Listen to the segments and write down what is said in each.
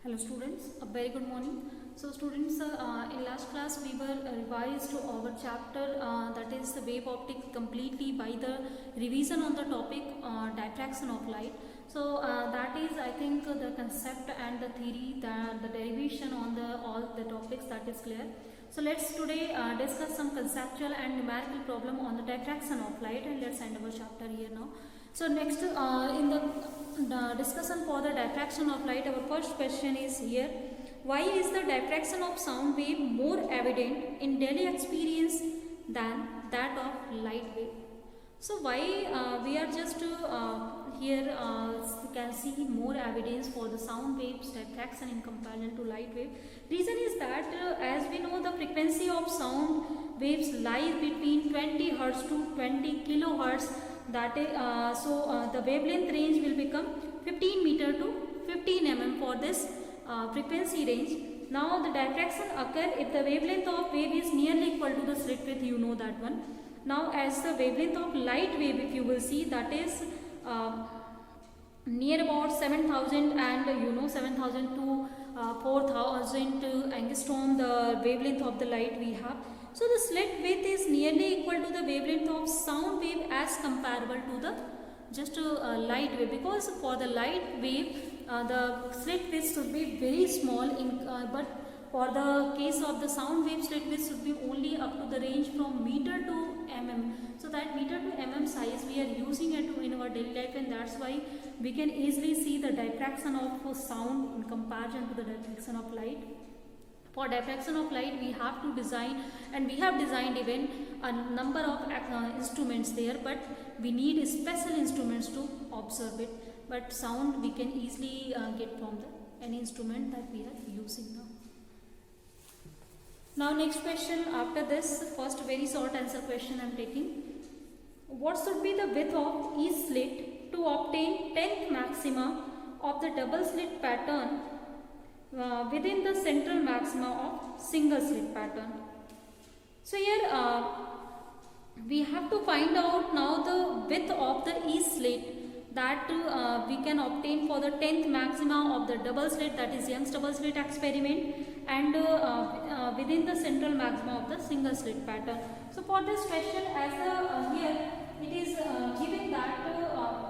Hello students, a very good morning. So students, in last class we were revised our chapter that is the wave optics completely by the revision on the topic diffraction of light. So that is I think the concept and the theory, the derivation on the all the topics, that is clear. So let's today discuss some conceptual and numerical problem on the diffraction of light, and let's end our chapter here now. So next in the discussion for the diffraction of light, our first question is here: why is the diffraction of sound wave more evident in daily experience than that of light wave? So why we are just here can see more evidence for the sound waves diffraction in comparison to light wave. Reason is that as we know, the frequency of sound waves lies between 20 hertz to 20 kilohertz. That is, the wavelength range will become 15 meter to 15 mm for this frequency range. Now the diffraction occur if the wavelength of wave is nearly equal to the slit width, you know that one. Now as the wavelength of light wave, if you will see, that is near about 7000 and 7000 to 4000 angstrom, the wavelength of the light we have. So the slit width is nearly equal to the wavelength of sound wave as comparable to the just light wave, because for the light wave the slit width should be very small but for the case of the sound wave, slit width should be only up to the range from meter to mm. So that meter to mm size we are using it in our daily life, and that's why we can easily see the diffraction of sound in comparison to the diffraction of light. For diffraction of light we have to design, and we have designed even a number of instruments there, but we need special instruments to observe it. But sound we can easily get from any instrument that we are using now. Now next question after this, first very short answer question I am taking. What should be the width of each slit to obtain 10th maxima of the double slit pattern within the central maxima of single slit pattern? So here we have to find out now the width of the each slit that we can obtain for the 10th maxima of the double slit, that is Young's double slit experiment, and within the central maxima of the single slit pattern. So for this question, as here it is given that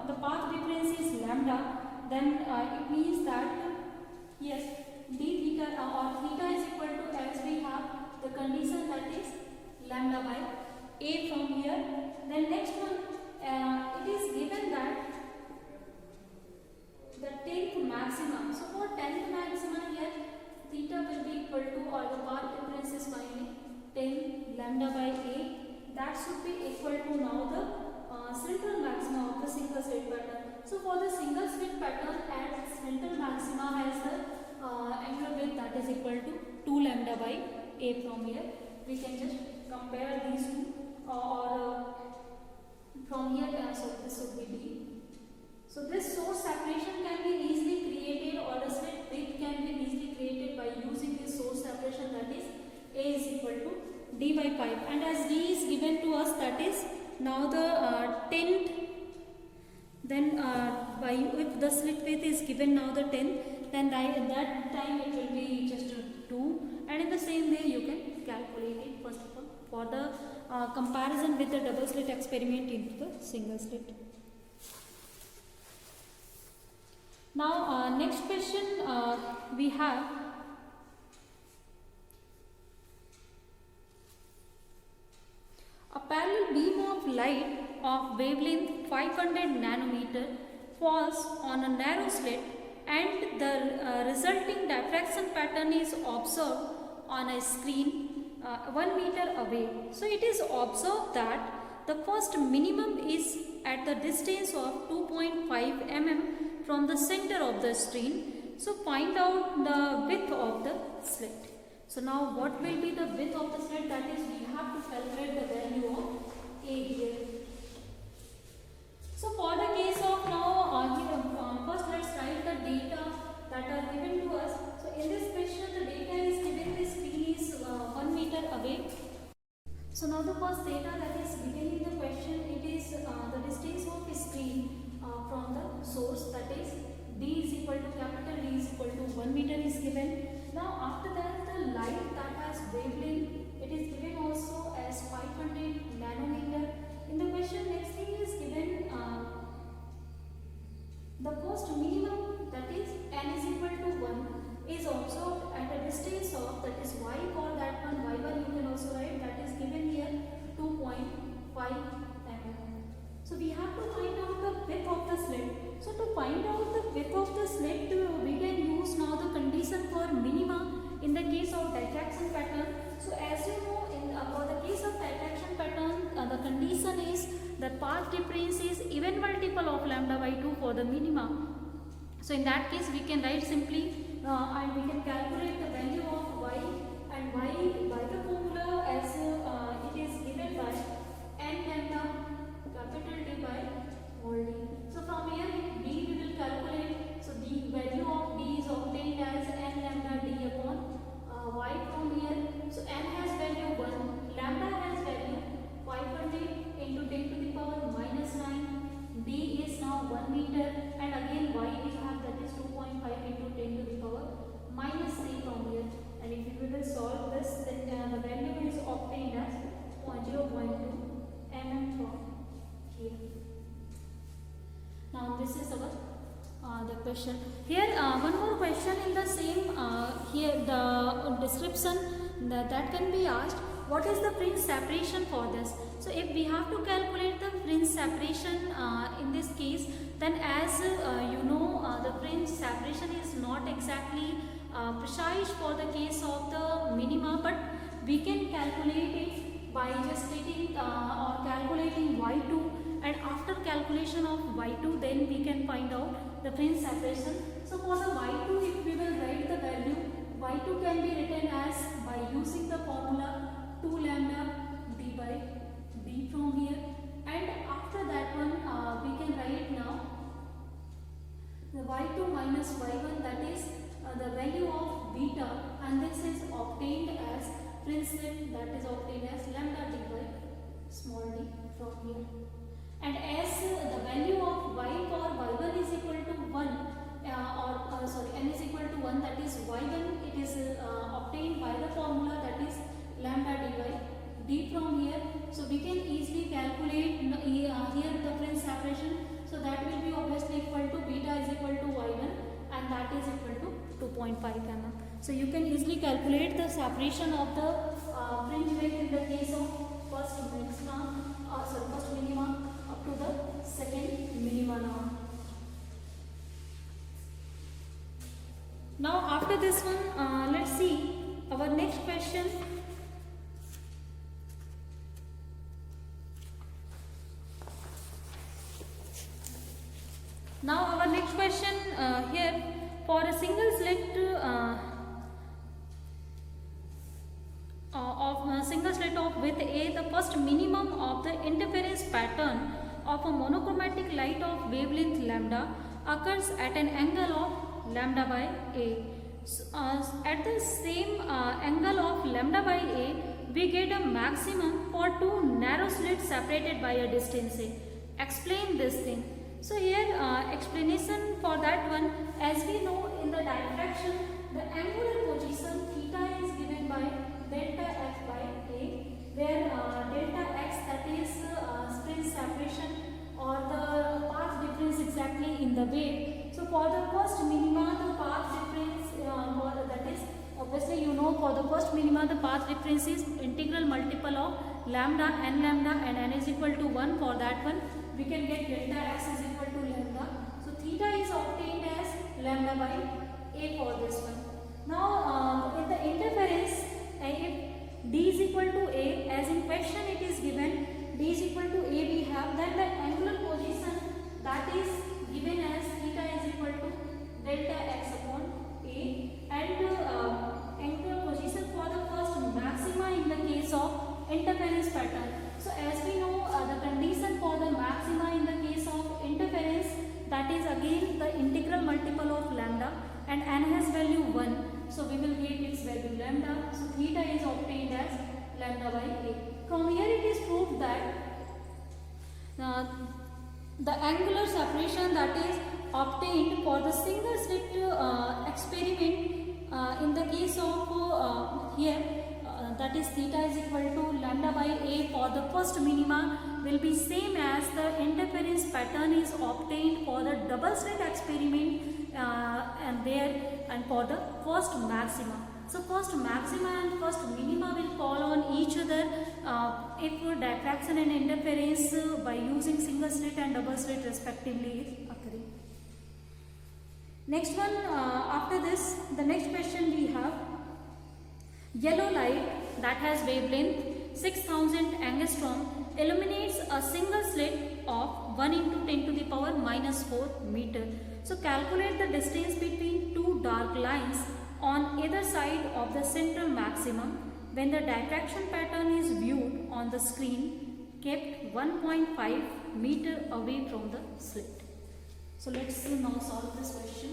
the path difference is lambda, then it means that yes, d theta or theta is equal to, as we have the condition, that is lambda by a from here. Then next one, it is given that the 10th maxima. So for 10th maxima here, theta will be equal to, or the path difference is finding 10 lambda by a. That should be equal to now the central maxima of the single slit pattern. So for the single slit pattern, at central maxima has the angular width that is equal to 2 lambda by a from here. We can just compare these two or from here, so this would be d. So this source separation can be easily created, or the slit width can be easily created by using this source separation, that is a is equal to d by 5, and as d is given to us, that is now the 10th, then by if the slit width is given now the 10th, then at that time it will be just 2, and in the same way you can calculate it first of all for the comparison with the double slit experiment into the single slit. Now next question we have: a parallel beam of light of wavelength 500 nanometer falls on a narrow slit, and the resulting diffraction pattern is observed on a screen 1 meter away. So it is observed that the first minimum is at the distance of 2.5 mm from the center of the screen. So find out the width of the slit. So now what will be the width of the slit? That is, we have to calculate the value of a here. So for the case of now first let's write the data that are given to us. So in this question the data is given, the screen is 1 meter away. So now the first data that is given in the question, it is the distance of the screen from the source, that is d is equal to capital D is equal to 1 1 meter is given. Now after that the light that has wavelength, it is given also as 500 nanometer. In the question next thing is given the first minimum, that is n is equal to 1, is observed at a distance of, that is y for that one, y1 you can also write, that is given here 2.5 mm. So we have to find out the width of the slit. So to find out the width of the slit, we can use now the condition for minima in the case of diffraction pattern. So as you know, in for the case of diffraction pattern, the condition is that path difference is even multiple of lambda by 2 for the minima. So in that case we can write simply and we can calculate the value of y, and y by the formula as it is given by n lambda capital D by small d. So from here d we will calculate. So the value of d is obtained as n lambda d upon y from here. So n has value 1, lambda has value 500 into 10 to the power minus 9, d is now 1 meter, and again y we have, that is 2.5 into 10 to the power minus 3 from here. And if we will solve this, then the value is obtained as 0.2 mm from here. Now this is our the question. Here one more question in the same here the description that can be asked. What is the fringe separation for this? So if we have to calculate the fringe separation in this case, then as you know, the fringe separation is not exactly precise for the case of the minima, but we can calculate it by just taking or calculating y2, and after calculation of y2 then we can find out the fringe separation. So for the y2, if we will write the value, y2 can be written as by using the formula 2 lambda d by d from here, and after that one we can write now the y2 minus y1, that is the value of beta, and this is obtained as fringe slit, that is obtained as lambda d by small d from here. And as the value of y for y1 is equal to 1 n is equal to 1, that is y1, it is obtained by the formula, that is lambda d by d from here. So we can easily calculate here the fringe separation. So that will be obviously equal to beta is equal to y1, and that is equal to 2.5 mm. So you can easily calculate the separation of the fringe width in the case of first minima up to the second minima now. Now after this one, let's see our next question. Now our next question here, for a single slit of width A, the first minimum of the interference pattern of a monochromatic light of wavelength lambda occurs at an angle of lambda by A. So, at the same angle of lambda by A, we get a maximum for two narrow slits separated by a distance A. Explain this thing. So here explanation for that one, as we know in the diffraction, the angular position theta is given by delta x by A, where delta x, that is fringe separation or the path difference exactly in the wave. So for the first minima, the path difference that is obviously you know, for the first minima the path difference is integral multiple of lambda, and n is equal to 1. For that one we can get delta x is equal to lambda. So theta is obtained as lambda by A for this one. Now in the interference, if d is equal to A, as in question it is given d is equal to A we have, then the angular position that is given as theta is equal to delta x upon A, and angular position for the first maxima in the case of interference pattern. So as we know, the condition for the maxima in the case of interference, that is again the integral multiple of lambda, and n has value 1. So we will get its value lambda. So theta is obtained as lambda by A. From here it is proved that the angular separation that is obtained for the single slit experiment that is theta is equal to lambda by a for the first minima will be same as the interference pattern is obtained for the double slit experiment and for the first maxima. So first maxima and first minima will fall on each other if diffraction and interference by using single slit and double slit respectively is occurring. Next one, after this, the next question we have, yellow light that has wavelength 6000 angstrom illuminates a single slit of 1 into 10 to the power minus 4 meter. So calculate the distance between two dark lines on either side of the central maximum when the diffraction pattern is viewed on the screen kept 1.5 meter away from the slit. So let's now solve this question.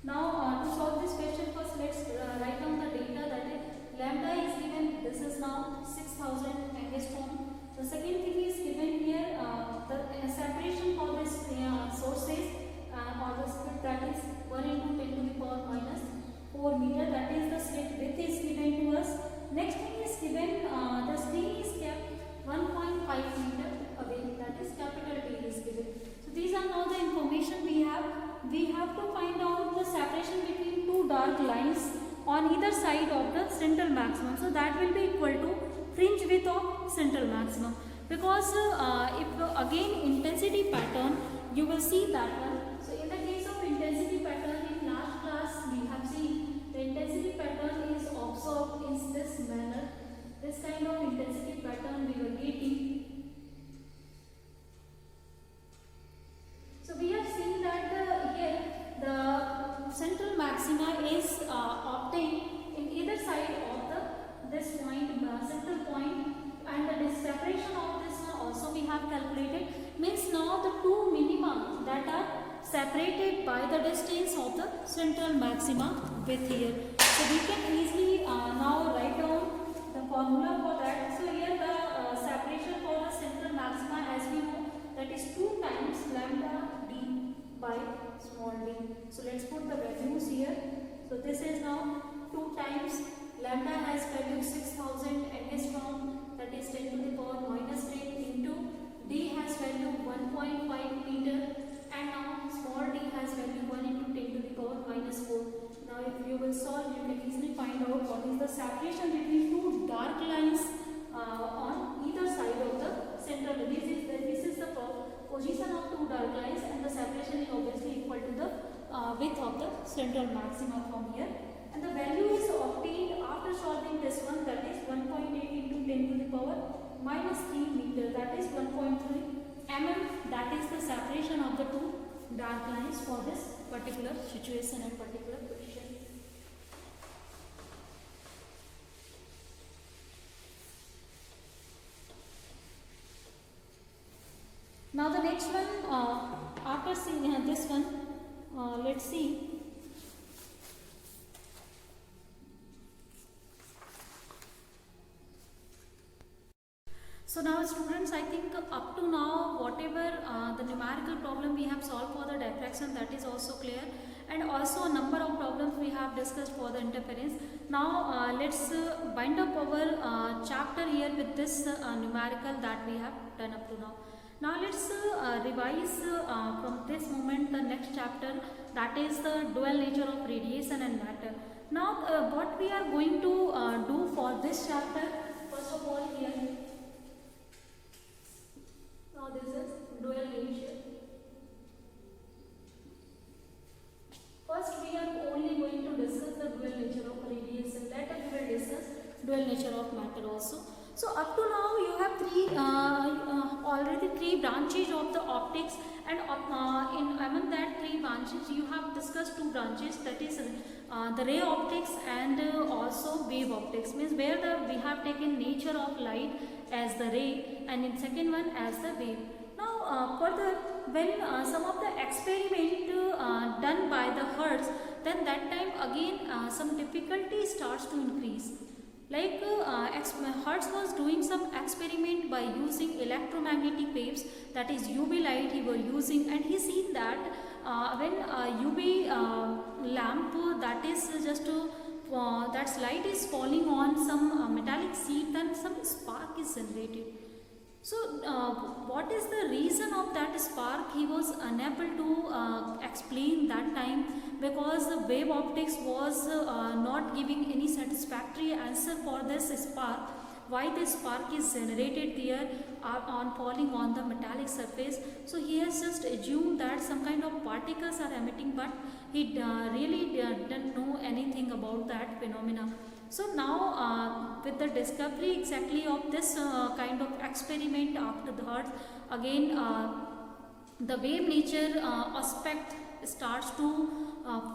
Now to solve this question, first let's write down the data, that is lambda is given, this is now 6000 angstrom. The second thing is given here, the separation for this sources or the slit, that is 1 into 10 to the power minus 4 meter, that is the slit width is given to us. Next thing is given, the screen is kept 1.5 meter away, that is capital T is given. So these are now the information we have. We have to find out the separation between two dark lines on either side of the central maximum. So that will be equal to fringe width of central maximum, because if again intensity pattern, you will see that one. So in the case of intensity pattern, in last class we have seen the intensity pattern is observed in this manner. This kind of intensity pattern we were getting. So we have seen that here the central maxima is obtained in either side of this point, central point, and the separation of this one also we have calculated. Means now the two minima that are separated by the distance of the central maxima with here. So we can easily now write down the formula for that. So here the separation for the central maxima, as we know, that is 2 times lambda d by small d. So let's put the values here. So this is now 2 times lambda has value 6000 angstrom, that is 10 to the power minus 10, into d has value 1.5 meter, and now small d has value 1 into 10 to the power minus 4. Now if you will solve, you can easily find out what is the separation between two dark lines on either side of the central. This is the position of two dark lines, and the separation is obviously equal to the width of the central maxima from here. And the value is obtained after solving this one, that is 1.8 into 10 to the power minus 3 meter, that is 1.3 mm. That is the separation of the two dark lines for this particular situation and particular question. Now the next one, after seeing this one, let's see. So now students, I think up to now whatever the numerical problem we have solved for the diffraction, that is also clear, and also a number of problems we have discussed for the interference. Now let's bind up our chapter here with this numerical that we have done up to now. Now let's revise from this moment the next chapter, that is the dual nature of radiation and matter. Now what we are going to do for this chapter, first of all here, now this is dual nature. First we are only going to discuss the dual nature of radiation, later we will discuss dual nature of matter also. So up to now you have already three branches of the optics, and among that three branches you have discussed two branches, that is the ray optics and also wave optics, means where we have taken nature of light as the ray, and in second one as the wave. Now further, when some of the experiment done by the Hertz, then that time again some difficulty starts to increase. Like Hertz was doing some experiment by using electromagnetic waves, that is UV light he was using, and he seen that when UV lamp, that is just that light is falling on some metallic sheet, then some spark is generated. So what is the reason of that spark? He was unable to explain that time, because the wave optics was not giving any satisfactory answer for this spark. Why this spark is generated there on falling on the metallic surface? So he has just assumed that some kind of particles are emitting, but he really didn't know anything about that phenomena. So now with the discovery exactly of this kind of experiment after the Hertz, again the wave nature aspect starts to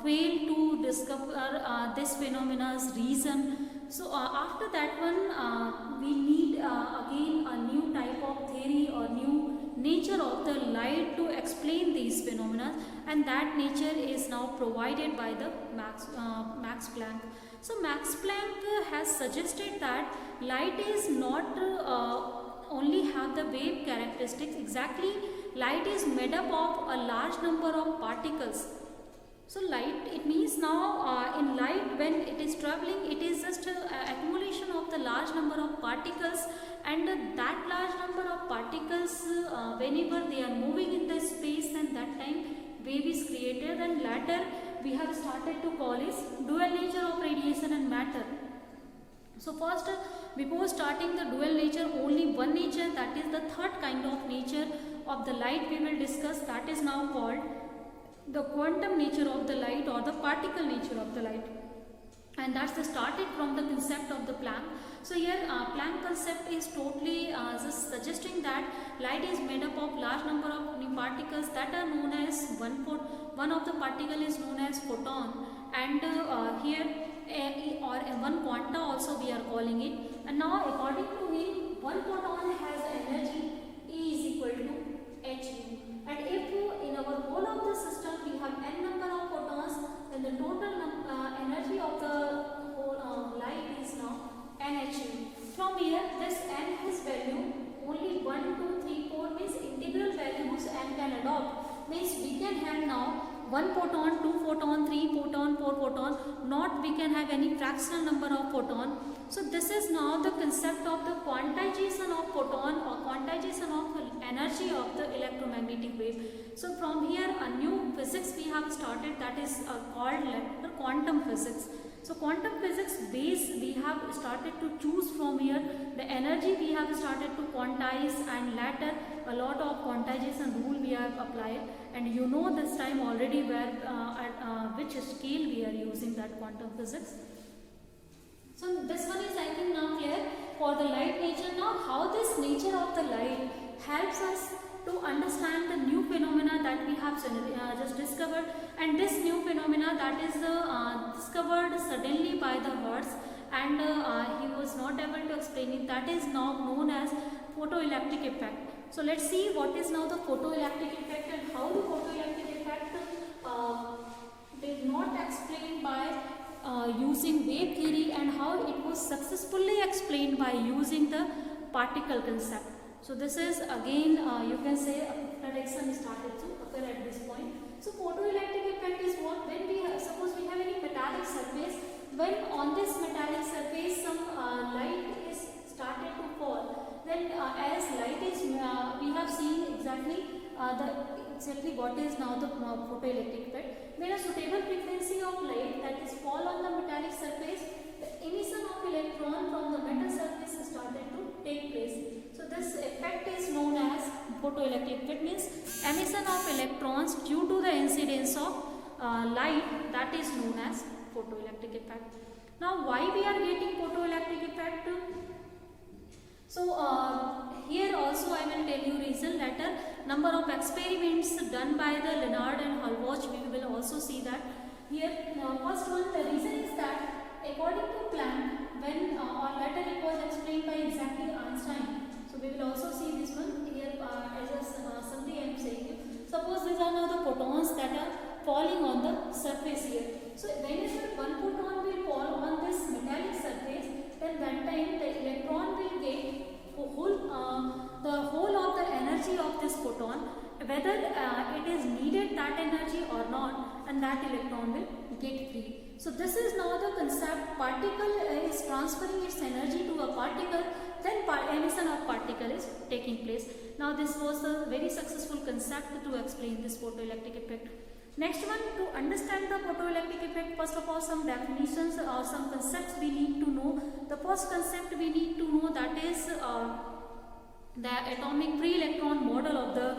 fail to discover this phenomena's reason. So after that one, we need again a new type of theory or new nature of the light to explain these phenomena, and that nature is now provided by the Max Planck. So Max Planck has suggested that light is not only have the wave characteristics. Exactly, light is made up of a large number of particles. So light, it means now in light, when it is traveling, it is just accumulation of the large number of particles, and that large number of particles whenever they are moving in the space, then that time wave is created, and later we have started to call is dual nature of radiation and matter. So first, before starting the dual nature, only one nature, that is the third kind of nature of the light we will discuss, that is now called the quantum nature of the light or the particle nature of the light, and that's the started from the concept of the Planck. So here Planck concept is totally just suggesting that light is made up of large number of particles that are known as one of the particle is known as photon, and here or one quanta also we are calling it. And now according to him, one photon has energy E is equal to h, and if in our whole of the system we have n number of photons, then the total energy of the whole light is now Nhν. From here, this n has value only 1, 2, 3, 4 means integral values n can adopt. Means we can have now 1 photon, 2 photon, 3 photon, 4 photon, not we can have any fractional number of photon. So this is now the concept of the quantization of photon or quantization of energy of the electromagnetic wave. So from here a new physics we have started, that is called quantum physics. So quantum physics base we have started to choose from here, the energy we have started to quantize, and later a lot of quantization rule we have applied, and you know this time already where at which scale we are using that quantum physics. So this one is I think now clear for the light nature. Now how this nature of the light helps us to understand the new phenomena that we have just discovered, and this new phenomena that is discovered suddenly by the Hertz, and he was not able to explain it, that is now known as photoelectric effect. So let's see what is now the photoelectric effect, and how the photoelectric effect is not explained by using wave theory, and how it was successfully explained by using the particle concept. So this is again you can say a prediction started to occur at this point. So photoelectric effect is what, when we have, suppose we have any metallic surface, when on this metallic surface some light is started to fall, then as light is we have seen exactly what is now the photoelectric effect. When a suitable frequency of light that is fall on the metallic surface, the emission of electron from the metal surface started to take place. So this effect is known as photoelectric effect, means emission of electrons due to the incidence of light, that is known as photoelectric effect. Now why we are getting photoelectric effect? So here also I will tell you reason later. Number of experiments done by the Lenard and Halbwach, we will also see that. Here first one, the reason is that according to Planck, when or later it was explained by exactly Einstein. So we will also see this one here as a something I am saying you. Suppose these are now the photons that are falling on the surface here. So whenever one photon will fall on this metallic surface, then then that time the electron will get the whole of the energy of this photon, whether it is needed that energy or not, and that electron will get free. So this is now the concept. Particle is transferring its energy to a particle, then emission of particle is taking place. Now this was a very successful concept to explain this photoelectric effect. Next one, to understand the photoelectric effect, first of all some definitions or some concepts we need to know. The first concept we need to know, that is the atomic free electron model of the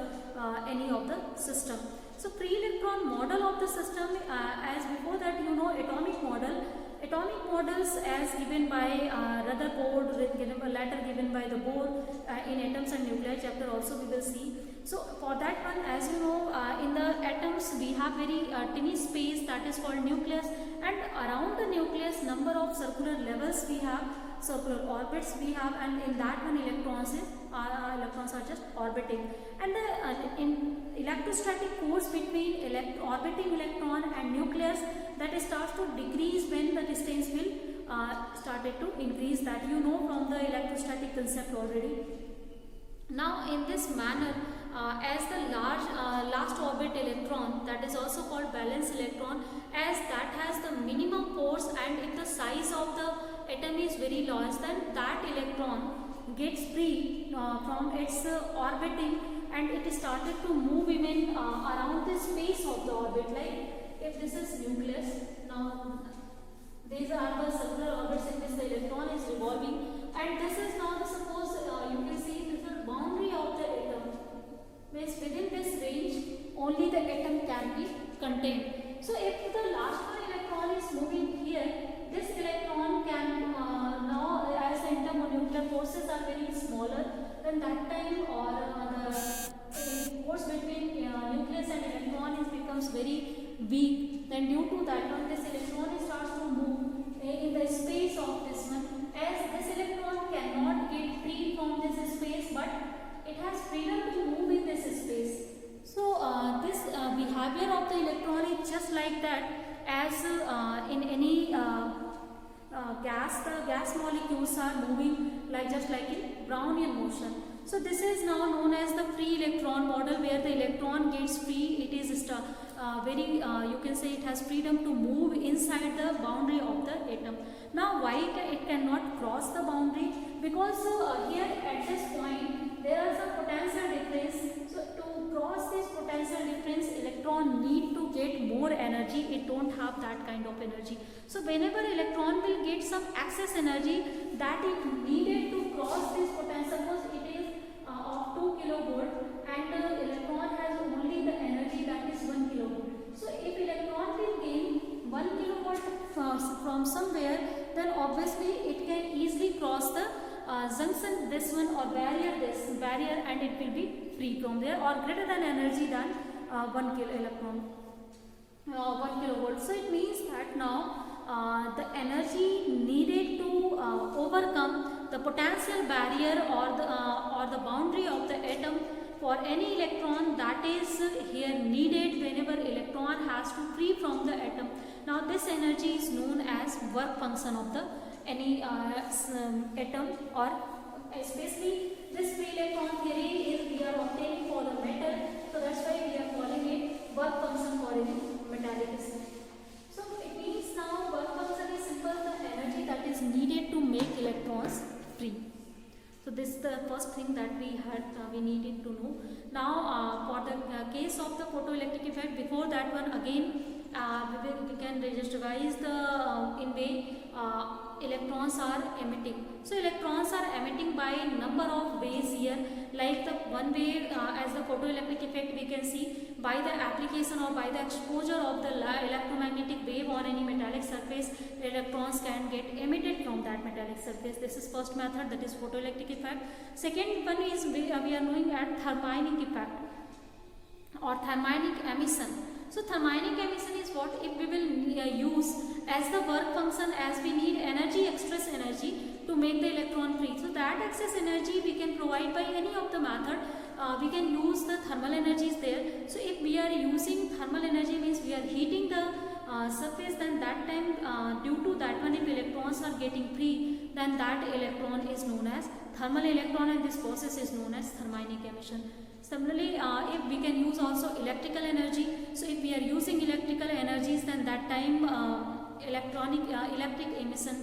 any of the system. So free electron model of the system, as before that you know atomic models as given by Rutherford, later given by the Bohr in atoms and nuclei chapter also we will see. So for that one, as you know, in the atoms we have very tiny space, that is called nucleus, and around the nucleus number of circular levels we have, circular orbits we have, and in that one electrons are just orbiting. And the in electrostatic force between orbiting electron and nucleus, that starts to decrease when the distance will started to increase, that you know from the electrostatic concept already. Now in this manner, as the last orbit electron, that is also called valence electron, as that has the minimum force, and if the size of the atom is very large, then that electron gets free from its orbiting, and it started to move even around the space of the orbit. Like if this is nucleus, now these are the circular orbits in which the electron is revolving, and this is now the suppose you can see this is the boundary of the atom, which within this range only the atom can be contained. So if the last one electron is moving here, this electron can now, as the intermolecular forces are very smaller, then that time or the force between nucleus and electron becomes very weak. Then due to that one, this electron starts to move in the space of this one, as this electron cannot get free from this space, but it has freedom to move in this space. So this behavior of the electron is just like that, as in any gas, the gas molecules are moving just like in Brownian motion. So this is now known as the free electron model, where the electron gets free. It is very you can say it has freedom to move inside the boundary of the atom. Now why it cannot cross the boundary? Because here at this point there is a potential difference. So to cross this potential difference, electron need to get more energy. It don't have that kind of energy. So whenever electron will get some excess energy that it needed to cross this potential, suppose it is of 2 kilovolt and the electron has only the energy that is 1 kilovolt. So if electron will gain 1 kilovolt from somewhere, then obviously it can easily cross the junction, this one, or this barrier, and it will be free from there, or greater than energy than 1 kilovolt. So it means that now the energy needed to overcome the potential barrier or the boundary of the atom for any electron, that is here needed whenever electron has to free from the atom. Now this energy is known as work function of the any atom, or especially this free electron theory is we are obtaining for the metal, so that's why we are calling it work function for any metallic system. So it means now work function is simple, the energy that is needed to make electrons free. So this is the first thing that we needed to know. Now for the case of the photoelectric effect, before that one again we can just revise the in way electrons are emitting. So electrons are emitting by number of ways here. Like the one way as the photoelectric effect we can see by the application or by the exposure of the electromagnetic wave on any metallic surface, electrons can get emitted from that metallic surface. This is first method, that is photoelectric effect. Second one is we are knowing at thermionic effect or thermionic emission. So thermionic emission is what if we will use as the work function, as we need energy, excess energy to make the electron free. So that excess energy we can provide by any of the method. We can use the thermal energies there. So if we are using thermal energy, means we are heating the surface, then that time due to that one, if electrons are getting free, then that electron is known as thermal electron, and this process is known as thermionic emission. Similarly, if we can use also electrical energy, so if we are using electrical energies, then that time electric emission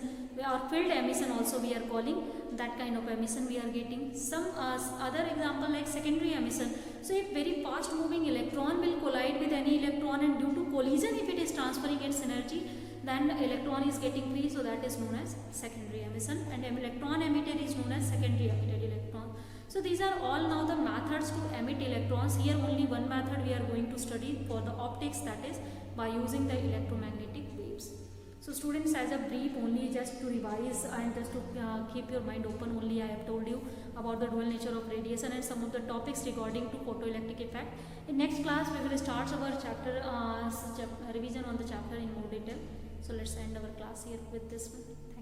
or field emission also we are calling, that kind of emission we are getting. Some other example like secondary emission. So if very fast moving electron will collide with any electron, and due to collision if it is transferring its energy, then electron is getting free, so that is known as secondary emission, and electron emitted is known as secondary emitted electron. So these are all now the methods to emit electrons. Here only one method we are going to study for the optics, that is by using the electromagnetic waves. So students, as a brief only, just to revise and just to keep your mind open only, I have told you about the dual nature of radiation and some of the topics regarding to photoelectric effect. In next class we will start our chapter revision on the chapter in more detail. So let's end our class here with this one.